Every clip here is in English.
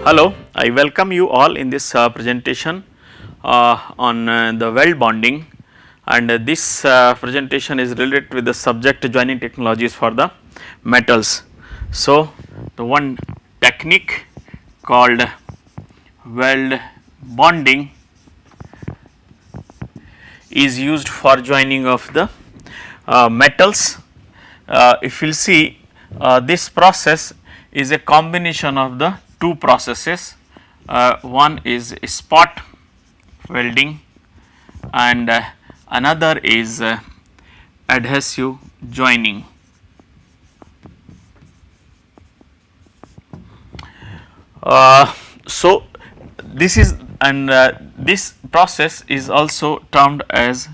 Hello, I welcome you all in this presentation on the weld bonding, and this presentation is related with the subject joining technologies for the metals. So, the one technique called weld bonding is used for joining of the metals. If you will see, this process is a combination of the two processes. One is spot welding and another is adhesive joining. So, this is this process is also termed as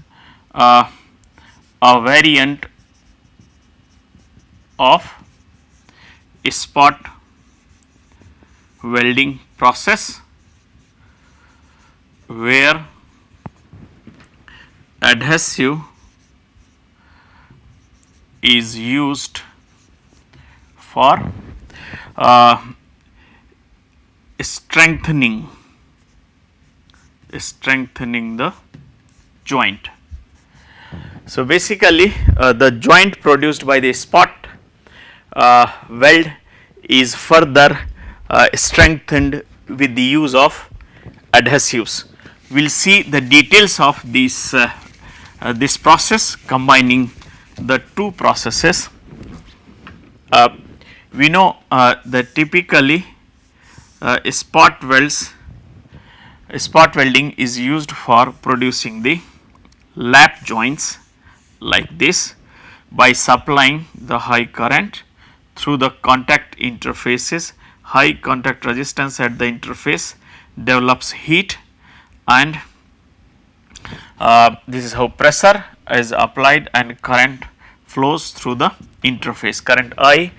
a variant of spot welding process, where adhesive is used for strengthening the joint. So, basically the joint produced by the spot weld is further strengthened with the use of adhesives. We will see the details of this process combining the two processes. We know that typically spot welding is used for producing the lap joints like this by supplying the high current through the contact interfaces. High contact resistance at the interface develops heat, and this is how pressure is applied and current flows through the interface. Current I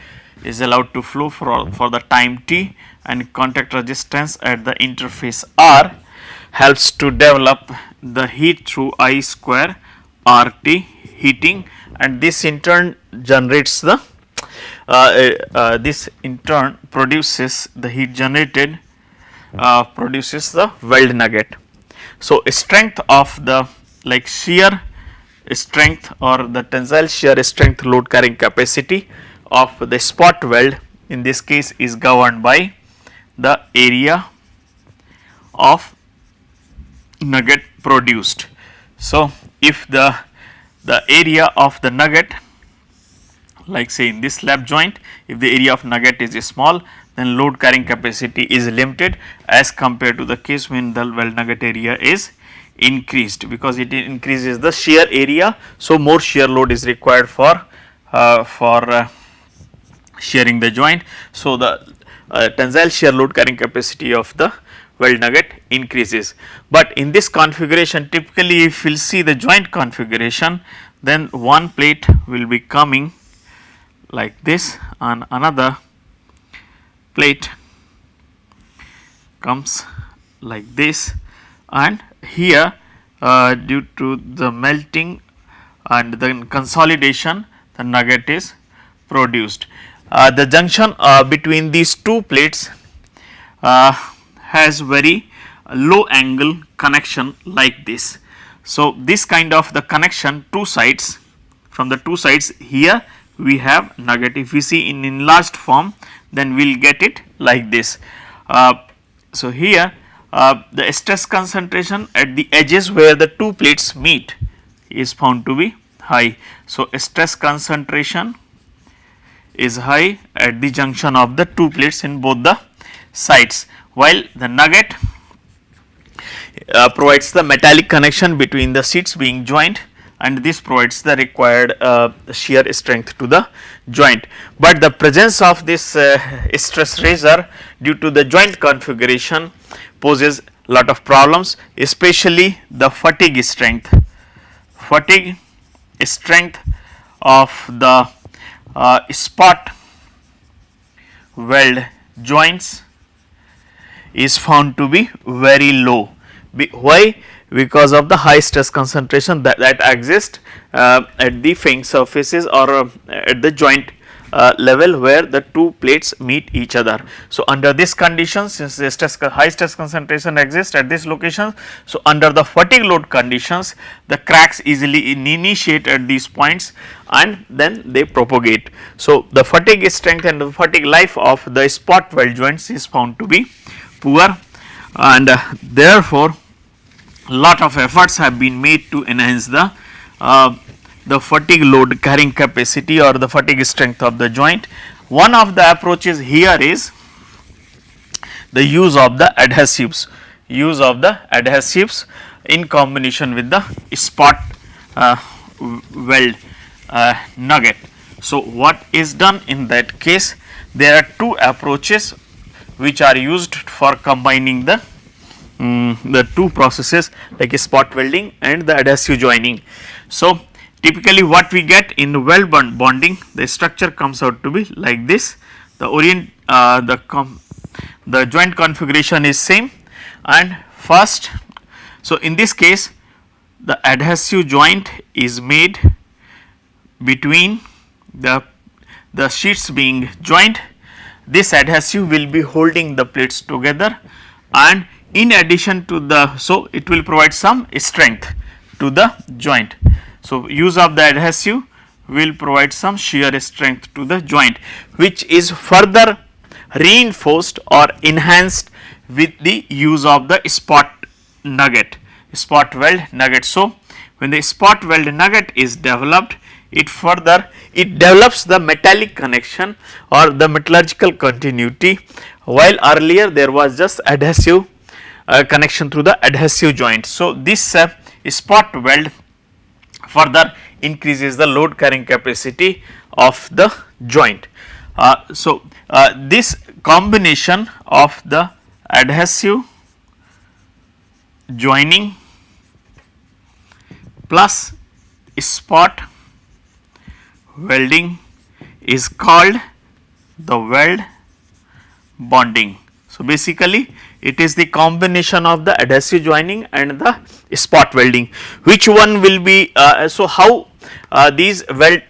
is allowed to flow for the time t, and contact resistance at the interface R helps to develop the heat through I square RT heating, and this in turn generates the this in turn produces the heat generated produces the weld nugget. So, strength of the shear strength or the tensile shear strength load carrying capacity of the spot weld in this case is governed by the area of nugget produced. So, if the area of the nugget, like say in this lap joint, if the area of nugget is small, then load carrying capacity is limited as compared to the case when the weld nugget area is increased, because it increases the shear area. So, more shear load is required for shearing the joint. So, the tensile shear load carrying capacity of the weld nugget increases. But in this configuration, typically if you will see the joint configuration, then one plate will be coming like this and another plate comes like this, and here due to the melting and then consolidation, the nugget is produced. The junction between these two plates has very low angle connection like this. So, this kind of the connection two sides, from the two sides here we have nugget. If we see in enlarged form, then we will get it like this. So, here the stress concentration at the edges where the two plates meet is found to be high. So, stress concentration is high at the junction of the two plates in both the sides, while the nugget provides the metallic connection between the sheets being joined, and this provides the required shear strength to the joint. But the presence of this stress razor due to the joint configuration poses lot of problems, especially the fatigue strength. Fatigue strength of the spot weld joints is found to be very low. Why? Because of the high stress concentration that exists at the fairing surfaces or at the joint level where the two plates meet each other. So, under this condition, since the high stress concentration exists at this location, so under the fatigue load conditions, the cracks easily initiate at these points and then they propagate. So, the fatigue strength and the fatigue life of the spot weld joints is found to be poor, and therefore lot of efforts have been made to enhance the fatigue load carrying capacity or the fatigue strength of the joint. One of the approaches here is the use of the adhesives, in combination with the spot weld nugget. So, what is done in that case? There are two approaches which are used for combining the two processes, like spot welding and the adhesive joining. So, typically what we get in weld bonding, the structure comes out to be like this. The joint configuration is same, and first, so in this case the adhesive joint is made between the sheets being joined. This adhesive will be holding the plates together, and in addition to so it will provide some strength to the joint. So, use of the adhesive will provide some shear strength to the joint, which is further reinforced or enhanced with the use of the spot weld nugget. So, when the spot weld nugget is developed, it develops the metallic connection or the metallurgical continuity, while earlier there was just adhesive connection through the adhesive joint. So, this spot weld further increases the load carrying capacity of the joint. This combination of the adhesive joining plus spot welding is called the weld bonding. So, basically it is the combination of the adhesive joining and the spot welding. Which one will be so how this weld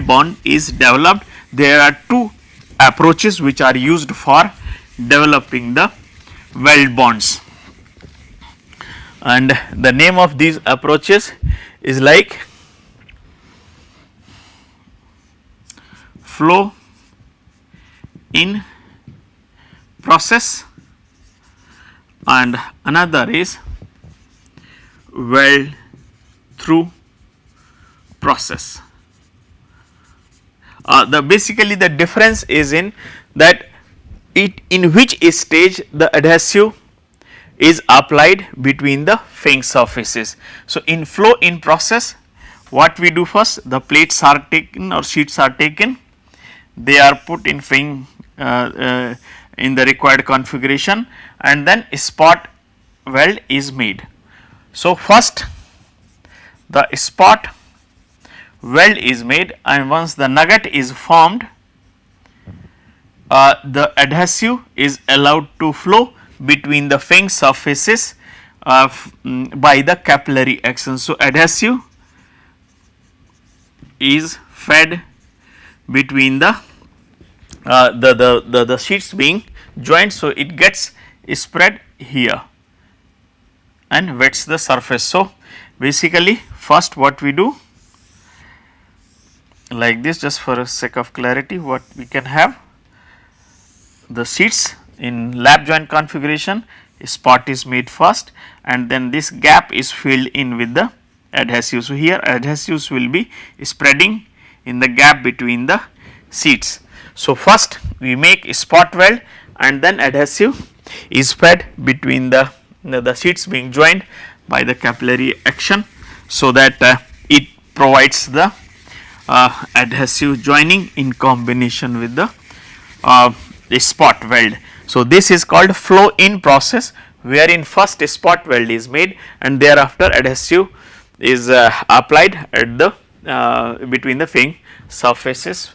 bond is developed? There are two approaches which are used for developing the weld bonds, and the name of these approaches is like flow in process and another is weld through process. Basically the difference is in that in which stage the adhesive is applied between the fang surfaces. So, in flow in process, what we do first, the plates are taken or sheets are taken, they are put in fang in the required configuration, and then spot weld is made. So, first the spot weld is made, and once the nugget is formed, the adhesive is allowed to flow between the fang surfaces by the capillary action. So, adhesive is fed between the sheets being joined. So, it gets spread here and wets the surface. So, basically first what we do like this, just for a sake of clarity, what we can have, the sheets in lap joint configuration, spot is made first and then this gap is filled in with the adhesive. So, here adhesives will be spreading in the gap between the sheets. So, first we make spot weld and then adhesive is fed between the sheets being joined by the capillary action, so that it provides the adhesive joining in combination with the spot weld. So, this is called flow in process, wherein first spot weld is made and thereafter adhesive is applied at the between the fang surfaces.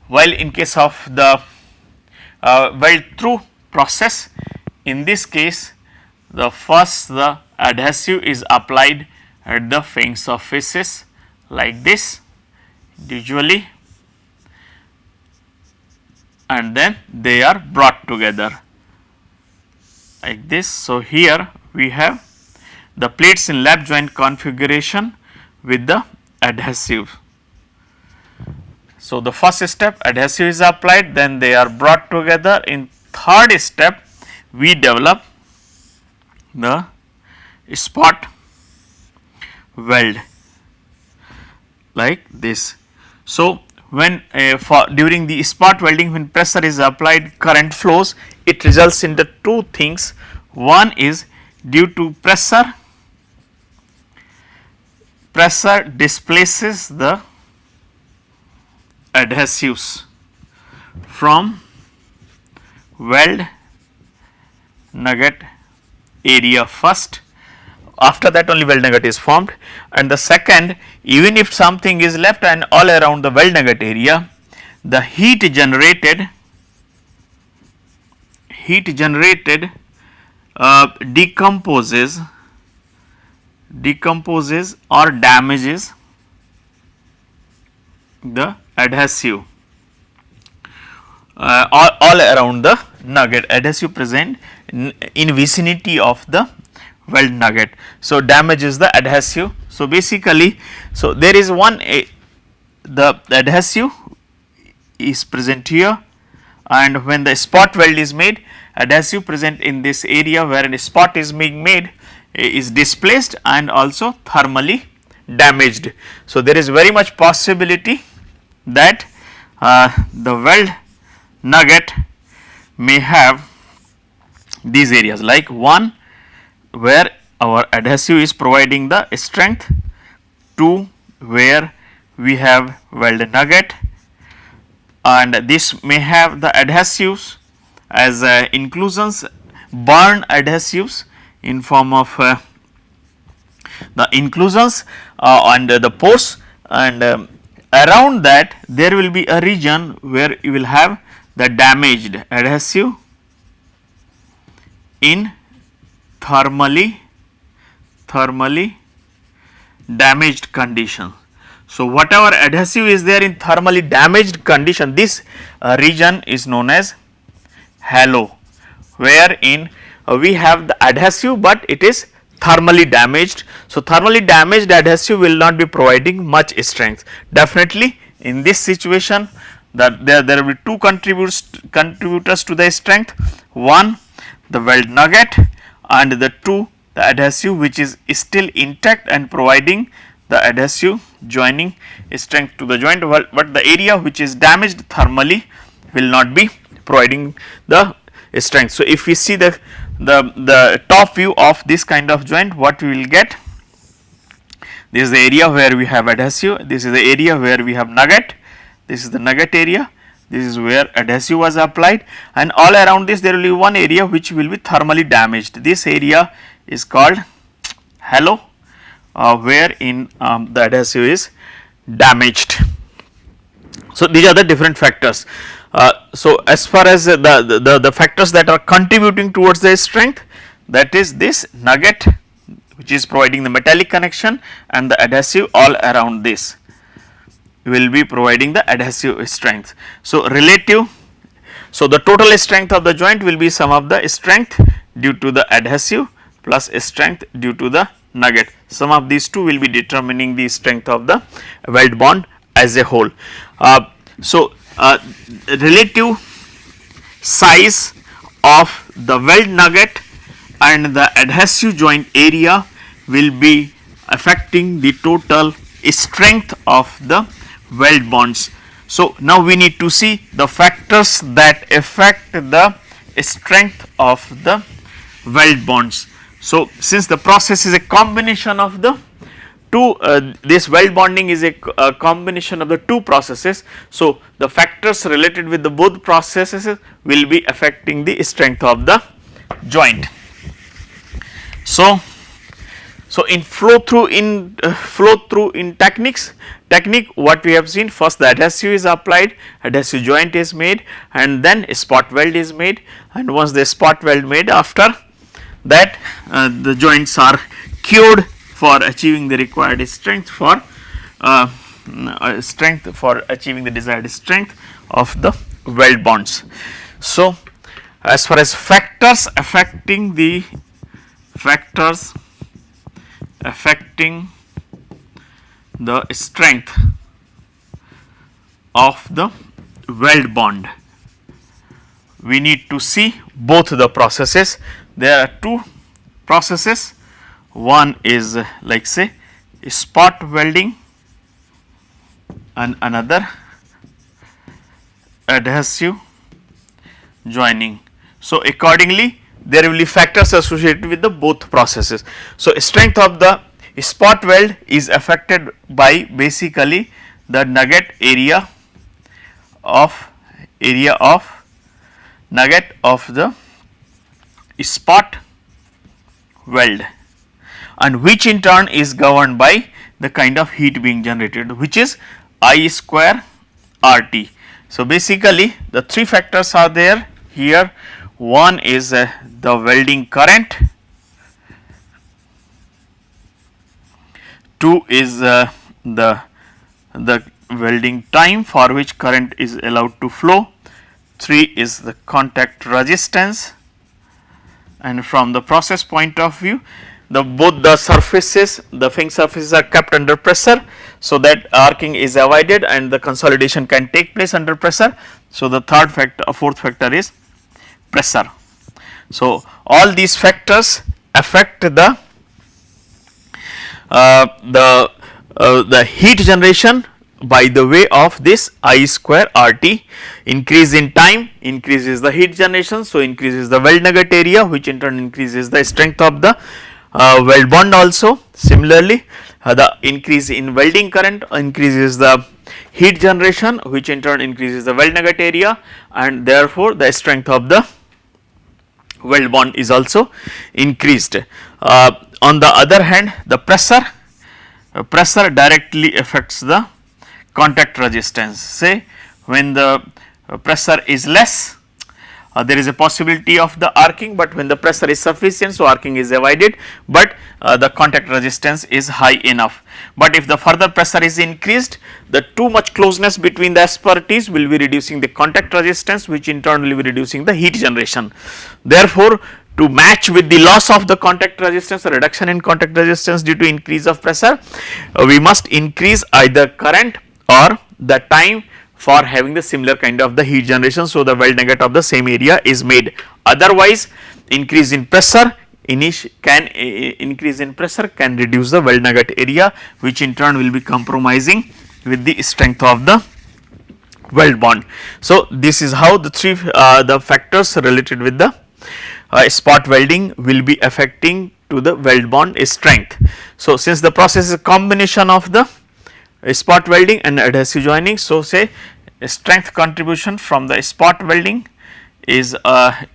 While in case of the weld through process, in this case the adhesive is applied at the fang surfaces like this. individually and then they are brought together like this. So, here we have the plates in lap joint configuration with the adhesive. So, the first step adhesive is applied, then they are brought together. In third step we develop the spot weld like this. So, when during the spot welding, when pressure is applied, current flows, it results in the two things. One is due to pressure displaces the adhesives from weld nugget area first, after that only weld nugget is formed, and the second, even if something is left and all around the weld nugget area, the heat generated decomposes or damages the adhesive all around the nugget, adhesive present in vicinity of the weld nugget. So, damages the adhesive. So, basically, so there is one the adhesive is present here, and when the spot weld is made, adhesive present in this area where a spot is being made is displaced and also thermally damaged. So, there is very much possibility that the weld nugget may have these areas, like one where our adhesive is providing the strength, two where we have weld nugget, and this may have the adhesives as inclusions, burn adhesives in form of the inclusions and the pores, and around that there will be a region where you will have the damaged adhesive in thermally damaged condition. So, whatever adhesive is there in thermally damaged condition, this region is known as halo, wherein we have the adhesive, but it is thermally damaged. So, thermally damaged adhesive will not be providing much strength. Definitely in this situation, that there will be two contributors to the strength, one the weld nugget and the two the adhesive which is still intact and providing the adhesive joining strength to the joint, but the area which is damaged thermally will not be providing the strength. So, if we see the top view of this kind of joint, what we will get, this is the area where we have adhesive, this is the area where we have nugget, this is the nugget area, this is where adhesive was applied, and all around this there will be one area which will be thermally damaged. This area is called halo, wherein the adhesive is damaged. So, these are the different factors. So, as far as the factors that are contributing towards the strength, that is this nugget which is providing the metallic connection, and the adhesive all around this will be providing the adhesive strength. So, relative, so the total strength of the joint will be sum of the strength due to the adhesive plus strength due to the nugget. Sum of these two will be determining the strength of the weld bond as a whole. Relative size of the weld nugget and the adhesive joint area will be affecting the total strength of the weld bonds. So, now we need to see the factors that affect the strength of the weld bonds. So, since the process is a combination of the two, this weld bonding is a combination of the two processes. So, the factors related with the both processes will be affecting the strength of the joint. So, in flow through in technique what we have seen, first the adhesive is applied, adhesive joint is made, and then a spot weld is made, and once the spot weld made, after that the joints are cured for achieving the required strength for strength for achieving the desired strength of the weld bonds. So, as far as factors affecting the strength of the weld bond, we need to see both the processes. There are two processes. One is like say spot welding and another adhesive joining. So, accordingly there will be factors associated with the both processes. So, strength of the spot weld is affected by basically the nugget area of nugget of the spot weld, and which in turn is governed by the kind of heat being generated, which is I square RT. So, basically the three factors are there here. One is the welding current, two is the welding time for which current is allowed to flow, three is the contact resistance, and from the process point of view, both the surfaces, the fixed surfaces are kept under pressure, so that arcing is avoided and the consolidation can take place under pressure. So, the fourth factor is pressure. So, all these factors affect the heat generation by the way of this I square RT. Increase in time increases the heat generation, so increases the weld nugget area, which in turn increases the strength of the weld bond also. Similarly, the increase in welding current increases the heat generation, which in turn increases the weld nugget area, and therefore the strength of the weld bond is also increased. On the other hand, the pressure directly affects the contact resistance. Say when the pressure is less, there is a possibility of the arcing, but when the pressure is sufficient, so arcing is avoided, but the contact resistance is high enough. But if the further pressure is increased, the too much closeness between the asperities will be reducing the contact resistance, which in turn will be reducing the heat generation. Therefore, to match with the loss of the contact resistance or reduction in contact resistance due to increase of pressure, we must increase either current or the time for having the similar kind of the heat generation. So, the weld nugget of the same area is made. Otherwise, increase in pressure can reduce the weld nugget area, which in turn will be compromising with the strength of the weld bond. So, this is how the three the factors related with the spot welding will be affecting to the weld bond strength. So, since the process is a combination of the spot welding and adhesive joining, so say strength contribution from the spot welding is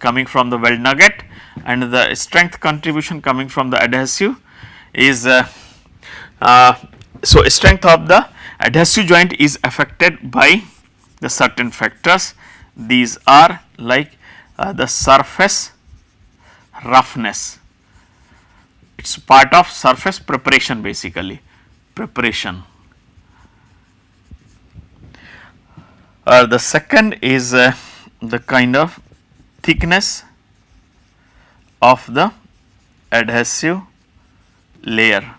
coming from the weld nugget, and the strength contribution coming from the adhesive is so strength of the adhesive joint is affected by the certain factors. These are like the surface roughness, it is part of surface preparation, basically preparation. The second is the kind of thickness of the adhesive layer,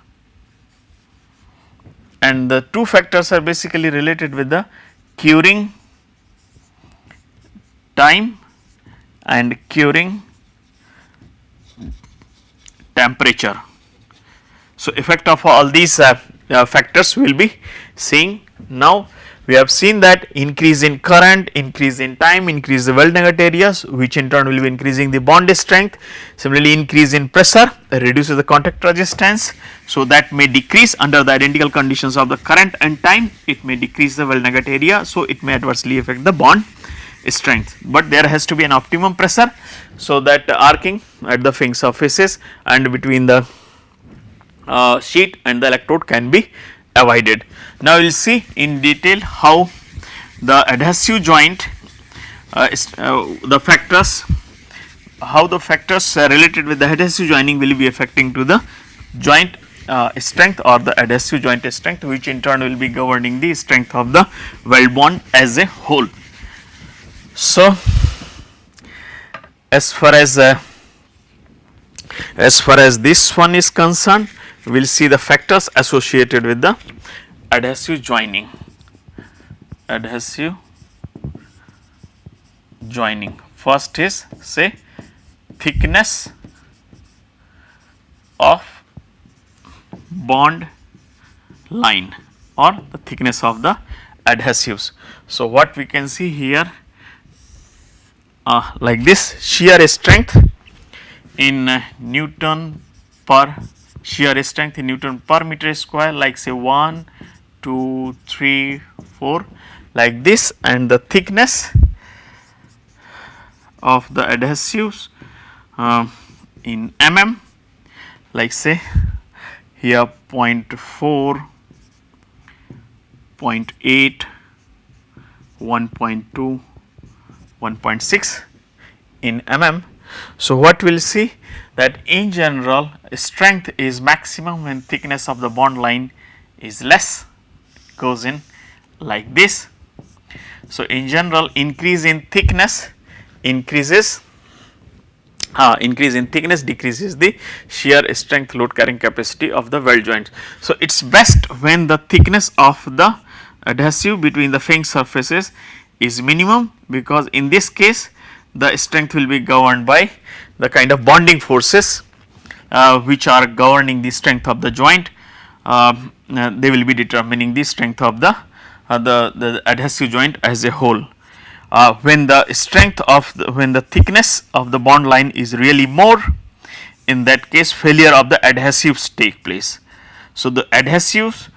and the two factors are basically related with the curing time and curing temperature. So, effect of all these factors we will be seeing. Now, we have seen that increase in current, increase in time, increase the weld nugget areas, which in turn will be increasing the bond strength. Similarly, increase in pressure reduces the contact resistance. So, that may decrease under the identical conditions of the current and time, it may decrease the weld nugget area. So, it may adversely affect the bond strength, but there has to be an optimum pressure, so that arcing at the fixed surfaces and between the sheet and the electrode can be avoided. Now, we will see in detail how the adhesive joint the factors related with the adhesive joining will be affecting to the joint strength or the adhesive joint strength, which in turn will be governing the strength of the weld bond as a whole. So, as far as this one is concerned, we will see the factors associated with the adhesive joining. Adhesive joining. First is, say, thickness of bond line or the thickness of the adhesives. So, what we can see here like this, shear strength in Newton per meter square, like say 1, 2, 3, 4 like this, and the thickness of the adhesives in mm, like say here 0.4, 0.8, 1.2, 1.6 in mm. So, what we will see that in general strength is maximum when thickness of the bond line is less, goes in like this. So, in general increase in thickness decreases the shear strength load carrying capacity of the weld joints. So, it is best when the thickness of the adhesive between the fraying surfaces is minimum, because in this case the strength will be governed by the kind of bonding forces which are governing the strength of the joint. They will be determining the strength of the adhesive joint as a whole. When the thickness of the bond line is really more, in that case failure of the adhesives take place. So, the adhesives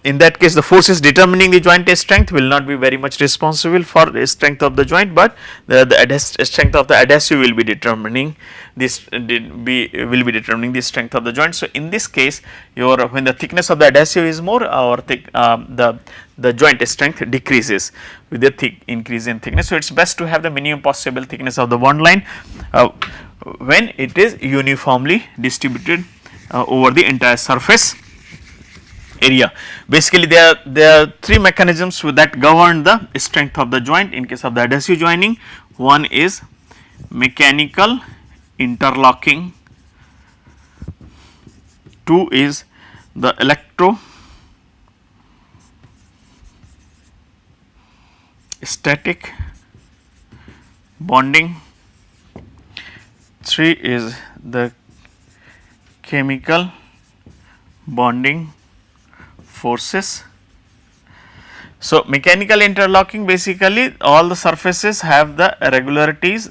in that case the forces determining the joint strength will not be very much responsible for the strength of the joint, but the strength of the adhesive will be determining this determining the strength of the joint. So, in this case when the thickness of the adhesive is more, the joint strength decreases with the increase in thickness. So, it is best to have the minimum possible thickness of the bond line when it is uniformly distributed over the entire surface area. Basically, there are three mechanisms that govern the strength of the joint in case of the adhesive joining. One is mechanical interlocking, two is the electrostatic bonding, three is the chemical bonding forces. So, mechanical interlocking, basically all the surfaces have the irregularities,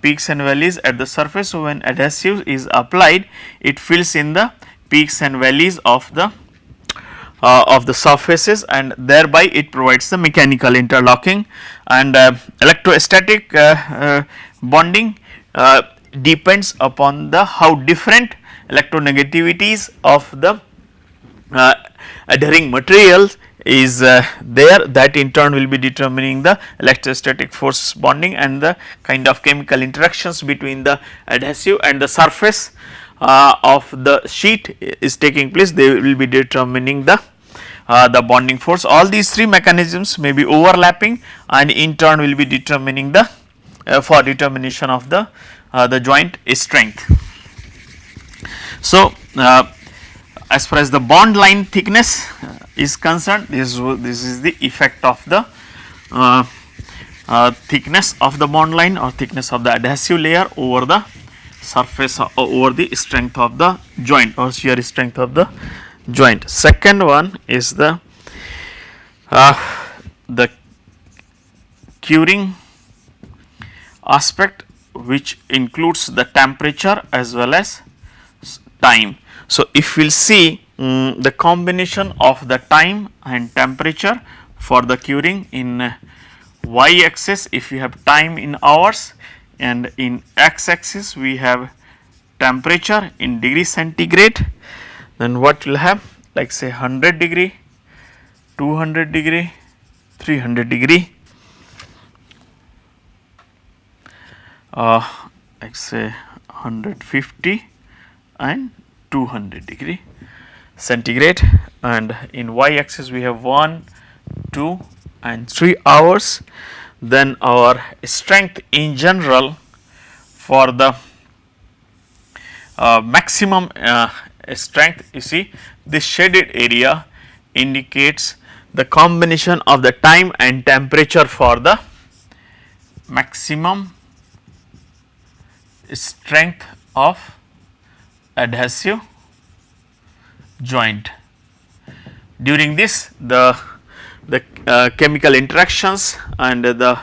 peaks and valleys at the surface. So, when adhesive is applied, it fills in the peaks and valleys of the surfaces, and thereby it provides the mechanical interlocking. And electrostatic bonding depends upon the how different electronegativities of the adhering materials is there, that in turn will be determining the electrostatic force bonding, and the kind of chemical interactions between the adhesive and the surface of the sheet is taking place. They will be determining the bonding force. All these three mechanisms may be overlapping, and in turn will be determining the for determination of the joint strength. So, as far as the bond line thickness is concerned, this is the effect of the thickness of the bond line or thickness of the adhesive layer over the surface over the strength of the joint or shear strength of the joint. Second one is the curing aspect, which includes the temperature as well as time. So, if we will see the combination of the time and temperature for the curing in y axis, if we have time in hours, and in x axis we have temperature in degree centigrade, then what will have, like say 100 degree, 200 degree, 300 degree, like say 150 and 200 degree centigrade, and in y axis we have 1, 2 and 3 hours. Then our strength in general for the maximum strength, you see this shaded area indicates the combination of the time and temperature for the maximum strength of adhesive joint. During this, the chemical interactions and the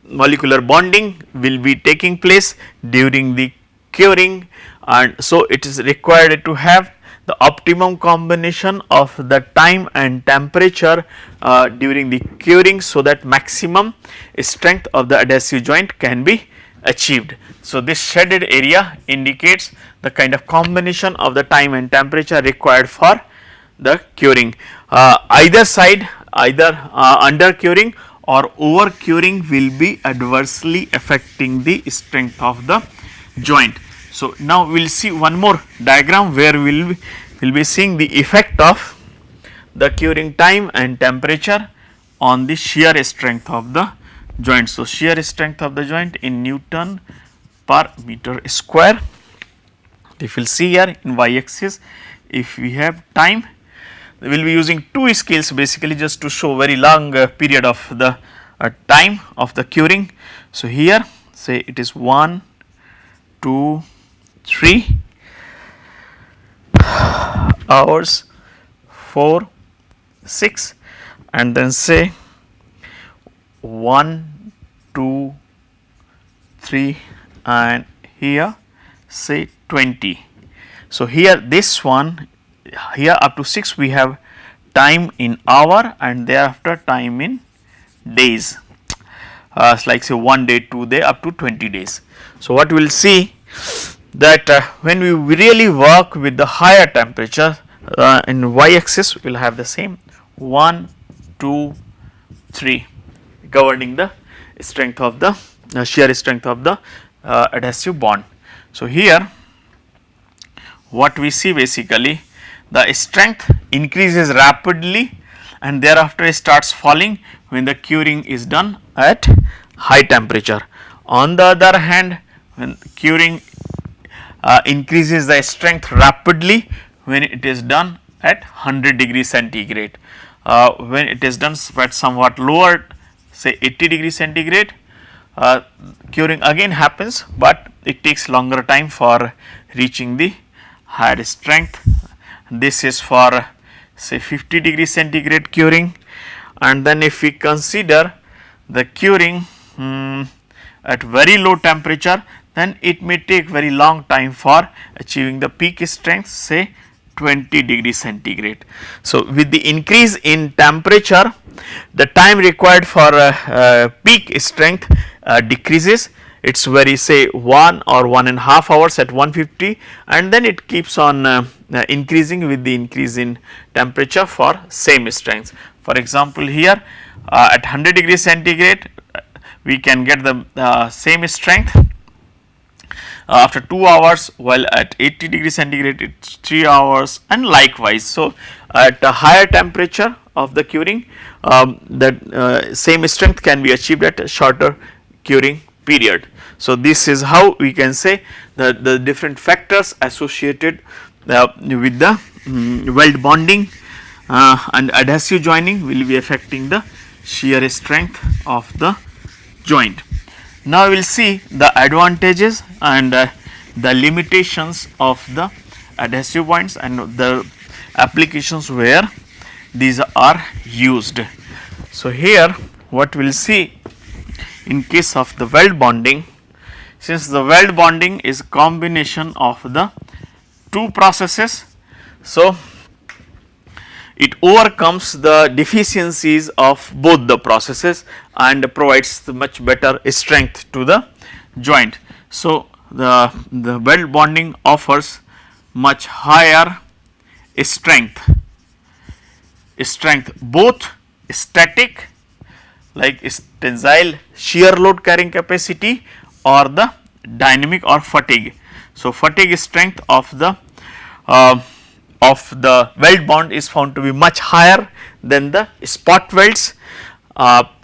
molecular bonding will be taking place during the curing, and so it is required to have the optimum combination of the time and temperature during the curing, so that maximum strength of the adhesive joint can be achieved. So, this shaded area indicates the kind of combination of the time and temperature required for the curing. Either side, either under curing or over curing will be adversely affecting the strength of the joint. So, now we will see one more diagram where we will be seeing the effect of the curing time and temperature on the shear strength of the joint. So, shear strength of the joint in Newton per meter square. If you will see here in y axis, if we have time, we will be using two scales basically just to show very long period of the time of the curing. So, here say it is 1, 2, 3 hours, 4, 6 and then say 1, 2, 3 and here say 20. So, here this one here up to 6 we have time in hour and thereafter time in days, like say 1 day, 2 day up to 20 days. So, what we will see that when we really work with the higher temperature in y axis we will have the same 1, 2, 3 governing the strength of the shear strength of the adhesive bond. So, here what we see basically the strength increases rapidly and thereafter it starts falling when the curing is done at high temperature. On the other hand, when curing increases the strength rapidly when it is done at 100 degree centigrade. When it is done at somewhat lower say 80 degree centigrade, curing again happens, but it takes longer time for reaching the higher strength. This is for say 50 degree centigrade curing, and then if we consider the curing at very low temperature, then it may take very long time for achieving the peak strength say 20 degree centigrade. So, with the increase in temperature, the time required for peak strength decreases. It is very say 1 or 1.5 hours at 150 and then it keeps on increasing with the increase in temperature for same strength. For example, here at 100 degree centigrade we can get the same strength after 2 hours, while at 80 degree centigrade it is 3 hours and likewise. So, at a higher temperature of the curing that same strength can be achieved at a shorter curing period. So, this is how we can say that the different factors associated with the weld bonding and adhesive joining will be affecting the shear strength of the joint. Now, we will see the advantages and the limitations of the adhesive points and the applications where these are used. So, here what we will see in case of the weld bonding, since the weld bonding is a combination of the two processes. So, it overcomes the deficiencies of both the processes and provides the much better strength to the joint. So, the weld bonding offers much higher strength both static like tensile shear load carrying capacity or the dynamic or fatigue. So, fatigue strength of the of the weld bond is found to be much higher than the spot welds.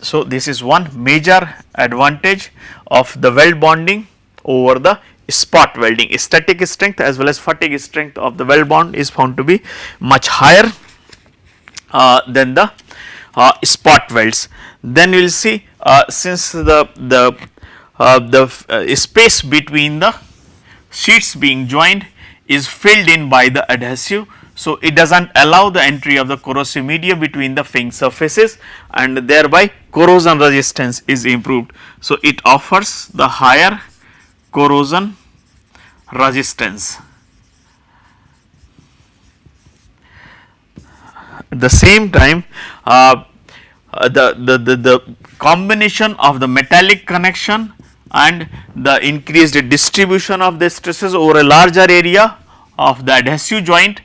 So, this is one major advantage of the weld bonding over the spot welding. Static strength as well as fatigue strength of the weld bond is found to be much higher than the spot welds. Then we will see since the space between the sheets being joined is filled in by the adhesive. So, it does not allow the entry of the corrosive media between the finger surfaces, and thereby corrosion resistance is improved. So, it offers the higher corrosion resistance. At the same time, the combination of the metallic connection and the increased distribution of the stresses over a larger area of the adhesive joint,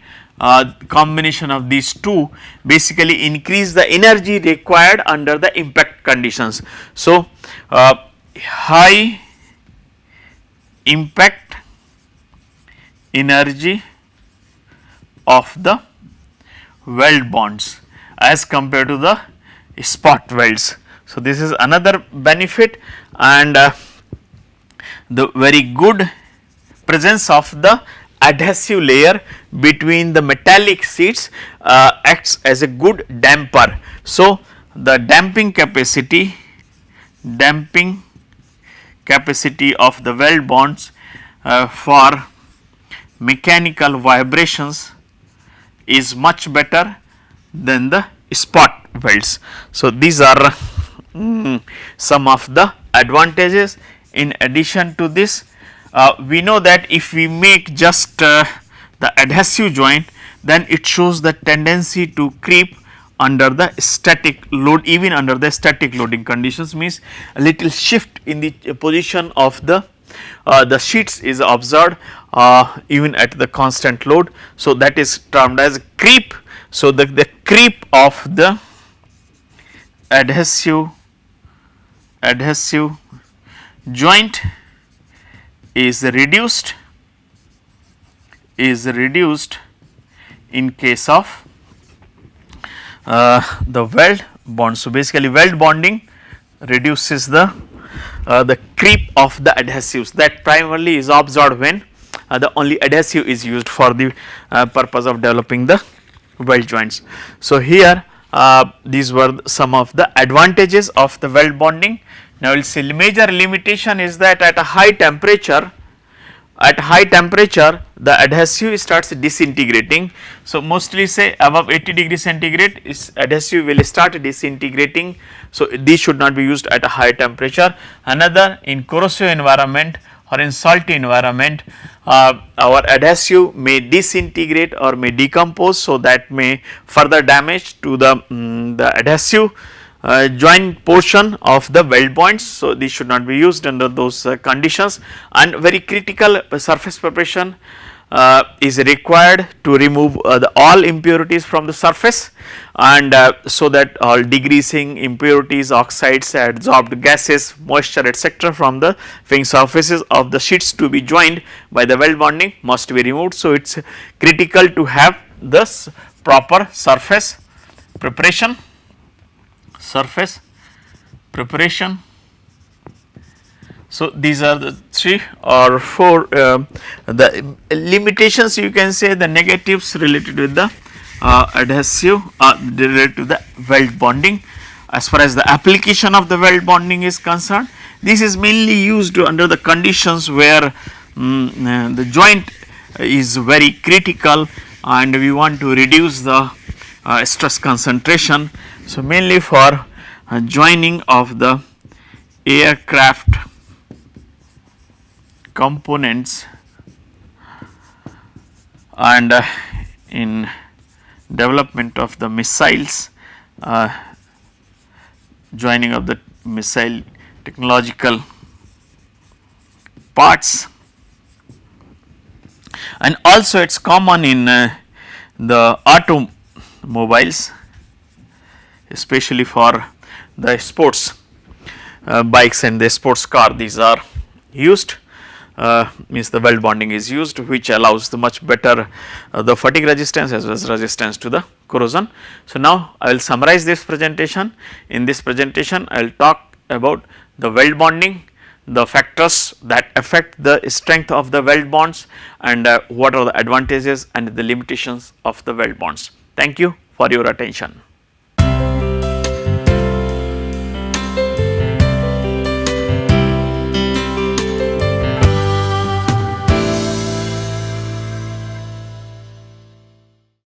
combination of these two basically increase the energy required under the impact conditions. So, high impact energy of the weld bonds as compared to the spot welds. So, this is another benefit, and the very good presence of the adhesive layer between the metallic sheets acts as a good damper. So, the damping capacity of the weld bonds for mechanical vibrations is much better than the spot welds. So, these are some of the advantages. In addition to this, we know that if we make just the adhesive joint, then it shows the tendency to creep under the static load, even under the static loading conditions, means a little shift in the position of the sheets is observed even at the constant load. So, that is termed as creep. So, the creep of the adhesive joint is reduced in case of the weld bond. So, basically weld bonding reduces the creep of the adhesives, that primarily is observed when the only adhesive is used for the purpose of developing the weld joints. So, here these were some of the advantages of the weld bonding. Now, we will see major limitation is that at a high temperature the adhesive starts disintegrating. So, mostly say above 80 degrees centigrade adhesive will start disintegrating. So, these should not be used at a high temperature. Another, in corrosive environment or in salty environment, our adhesive may disintegrate or may decompose. So, that may further damage to the adhesive joint portion of the weld bonds. So, these should not be used under those conditions, and very critical surface preparation is required to remove all impurities from the surface, and so that all degreasing impurities, oxides, adsorbed gases, moisture etc. from the finger surfaces of the sheets to be joined by the weld bonding must be removed. So, it is critical to have this proper surface preparation. So, these are the 3 or 4 the limitations, you can say, the negatives related with the adhesive related to the weld bonding. As far as the application of the weld bonding is concerned, this is mainly used under the conditions where the joint is very critical and we want to reduce the stress concentration. So, mainly for joining of the aircraft components and in development of the missiles, joining of the missile technological parts, and also it is common in the automobiles, especially for the sports bikes and the sports car. These are used means the weld bonding is used, which allows the much better the fatigue resistance as well as resistance to the corrosion. So, now I will summarize this presentation. In this presentation I will talk about the weld bonding, the factors that affect the strength of the weld bonds, and what are the advantages and the limitations of the weld bonds. Thank you for your attention.